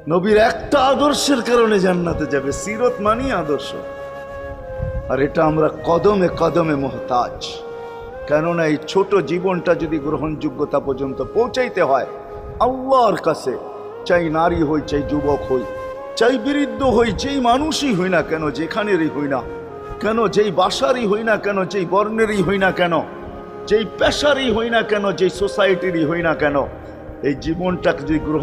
নবীর একটা আদর্শের কারণে জান্নাতে যাবে। সিরত মানি আদর্শ। আর এটা আমরা কদমে কদমে মুহতাজ। কেননা এই ছোট জীবনটা যদি গ্রহণযোগ্যতা পর্যন্ত পৌঁছাইতে হয় আল্লাহর কাছে, চাই নারী হই, চাই যুবক হই, চাই বৃদ্ধ হই, যেই মানুষই হই না কেন, যেখানেরই হই না কেন, যেই বাসারই হই না কেন, যেই বর্ণেরই হই না কেন, যেই পেশারই হই না কেন, যেই সোসাইটিরই হই না কেন, এই জীবনটাকে যদি গ্রহণ